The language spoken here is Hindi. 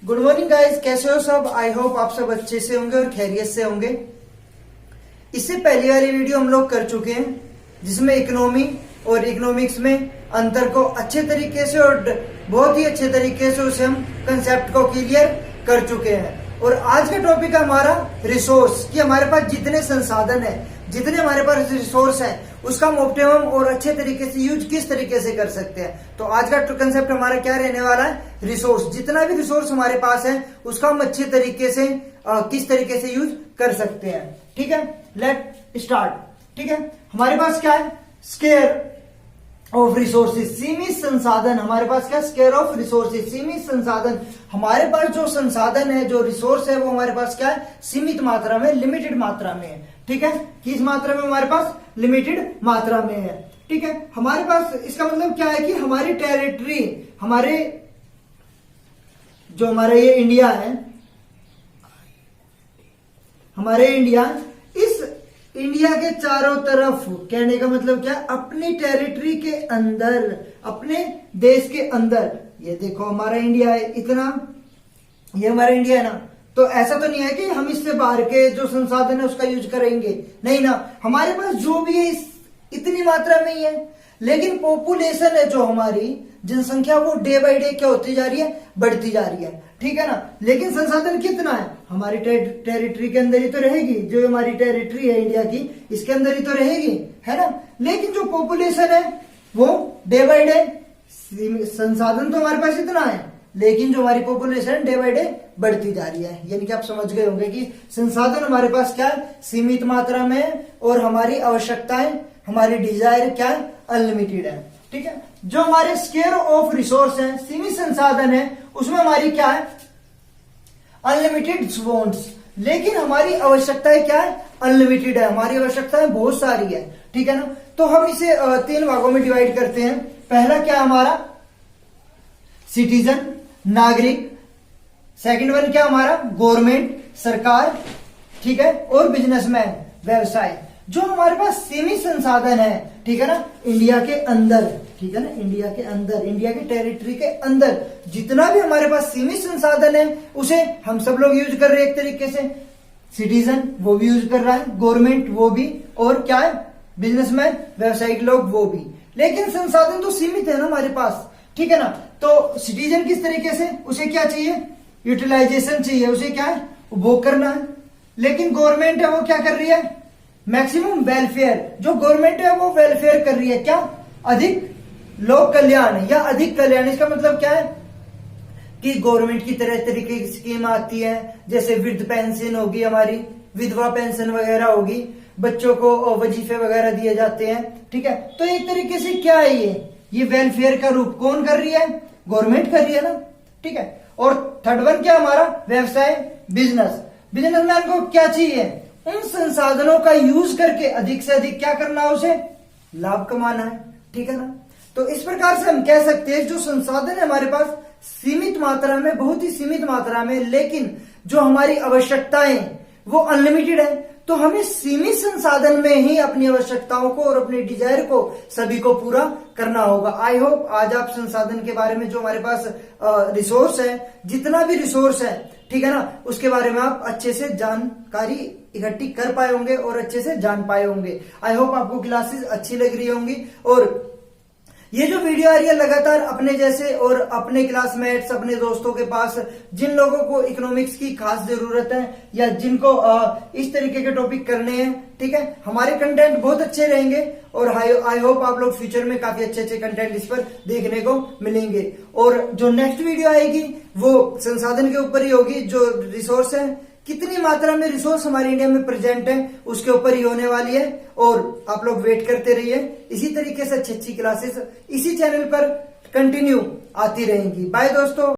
गुड मॉर्निंग गाइस, कैसे हो सब। आई होप आप सब अच्छे से होंगे और खैरियत से होंगे। इससे पहली वाली वीडियो हम लोग कर चुके हैं जिसमें इकोनॉमी और इकोनॉमिक्स में अंतर को अच्छे तरीके से और बहुत ही अच्छे तरीके से उसे हम कंसेप्ट को क्लियर कर चुके हैं। और आज का टॉपिक है हमारा रिसोर्स, कि हमारे पास जितने संसाधन है, जितने हमारे पास रिसोर्स है, उसका हम ऑप्टिमम और अच्छे तरीके से यूज किस तरीके से कर सकते हैं। तो आज का कंसेप्ट हमारा क्या रहने वाला है, रिसोर्स। जितना भी रिसोर्स हमारे पास है उसका हम अच्छे तरीके से किस तरीके से यूज कर सकते हैं। ठीक है, लेट स्टार्ट। ठीक है, हमारे पास क्या है, स्केयर ऑफ रिसोर्सेज, सीमित संसाधन। हमारे पास क्या, स्केयर ऑफ रिसोर्सेज, सीमित संसाधन। हमारे पास जो संसाधन है, जो रिसोर्स है, वो हमारे पास क्या है, सीमित मात्रा में, लिमिटेड मात्रा में है। ठीक है, किस मात्रा में, हमारे पास लिमिटेड मात्रा में है। ठीक है, हमारे पास इसका मतलब क्या है कि हमारी टेरिटरी, हमारे जो हमारा ये इंडिया है, हमारे इंडिया, इस इंडिया के चारों तरफ, कहने का मतलब क्या, अपनी टेरिटरी के अंदर, अपने देश के अंदर, ये देखो हमारा इंडिया है इतना, ये हमारा इंडिया है ना। तो ऐसा तो नहीं है कि हम इससे बाहर के जो संसाधन है उसका यूज करेंगे, नहीं ना। हमारे पास जो भी है इतनी मात्रा में ही है। लेकिन पॉपुलेशन है जो हमारी जनसंख्या, वो डे बाय डे क्या होती जा रही है, बढ़ती जा रही है। ठीक है ना। लेकिन संसाधन कितना है, हमारी टेरिटरी के अंदर ही तो रहेगी, जो हमारी टेरिटरी है इंडिया की, इसके अंदर ही तो रहेगी, है ना। लेकिन जो पॉपुलेशन है वो डे बाय डे, संसाधन तो हमारे पास इतना है, लेकिन जो हमारी पॉपुलेशन डे बाय डे बढ़ती जा रही है। यानी कि आप समझ गए होंगे कि संसाधन हमारे पास क्या है, सीमित मात्रा में है, और हमारी आवश्यकताएं, हमारी डिजायर क्या है, अनलिमिटेड है। ठीक है, जो हमारे स्केयर ऑफ रिसोर्स है, सीमित संसाधन है, उसमें हमारी क्या है, अनलिमिटेड वांट्स। लेकिन हमारी आवश्यकताएं क्या है, अनलिमिटेड है। हमारी आवश्यकताएं बहुत सारी है। ठीक है ना। तो हम इसे 3 भागों में डिवाइड करते हैं। पहला क्या हमारा, सिटीजन, नागरिक। सेकंड वन क्या हमारा, गवर्नमेंट, सरकार। ठीक है, और बिजनेसमैन, व्यवसाय। जो हमारे पास सीमित संसाधन है, ठीक है ना, इंडिया के अंदर, ठीक है ना, इंडिया के अंदर, इंडिया के टेरिटरी के अंदर जितना भी हमारे पास सीमित संसाधन है, उसे हम सब लोग यूज कर रहे हैं एक तरीके से। सिटीजन वो भी यूज कर रहा है, गवर्नमेंट वो भी, और क्या है, बिजनेसमैन, व्यवसायिक लोग वो भी। लेकिन संसाधन तो सीमित है ना हमारे पास। ठीक है ना। तो सिटीजन किस तरीके से, उसे क्या चाहिए, यूटिलाइजेशन चाहिए, उसे क्या है, उपभोग करना है। लेकिन गवर्नमेंट है वो क्या कर रही है, मैक्सिमम वेलफेयर। जो गवर्नमेंट है वो वेलफेयर कर रही है, क्या, अधिक लोक कल्याण या अधिक कल्याण। इसका मतलब क्या है कि गवर्नमेंट की तरह तरीके की स्कीम आती है, जैसे वृद्ध पेंशन होगी, हमारी विधवा पेंशन वगैरह होगी, बच्चों को वजीफे वगैरह दिए जाते हैं। ठीक है, तो एक तरीके से क्या है, ये वेलफेयर का रूप कौन कर रही है, गवर्नमेंट कर रही है ना। ठीक है, और थर्ड वन क्या हमारा, व्यवसाय, बिजनेस। बिजनेसमैन को क्या चाहिए, उन संसाधनों का यूज करके अधिक से अधिक क्या करना है, उसे लाभ कमाना है। ठीक है ना। तो इस प्रकार से हम कह सकते हैं जो संसाधन है हमारे पास सीमित मात्रा में, बहुत ही सीमित मात्रा में, लेकिन जो हमारी आवश्यकताएं वो अनलिमिटेड है। तो हमें सीमित संसाधन में ही अपनी आवश्यकताओं को और अपने डिजायर को सभी को पूरा करना होगा। आई होप आज आप संसाधन के बारे में, जो हमारे पास रिसोर्स है, जितना भी रिसोर्स है, ठीक है ना, उसके बारे में आप अच्छे से जानकारी इकट्ठी कर पाए होंगे और अच्छे से जान पाए होंगे। आई होप आपको क्लासेस अच्छी लग रही होंगी। और ये जो वीडियो आ रही है लगातार अपने जैसे और अपने क्लासमेट्स, अपने दोस्तों के पास, जिन लोगों को इकोनॉमिक्स की खास जरूरत है या जिनको इस तरीके के टॉपिक करने हैं, ठीक है, हमारे कंटेंट बहुत अच्छे रहेंगे। और आई होप आप लोग फ्यूचर में काफी अच्छे अच्छे कंटेंट इस पर देखने को मिलेंगे। और जो नेक्स्ट वीडियो आएगी वो संसाधन के ऊपर ही होगी, जो रिसोर्स है, कितनी मात्रा में रिसोर्स हमारे इंडिया में प्रेजेंट है, उसके ऊपर ही होने वाली है। और आप लोग वेट करते रहिए। इसी तरीके से अच्छी अच्छी क्लासेस इसी चैनल पर कंटिन्यू आती रहेंगी। बाय दोस्तों।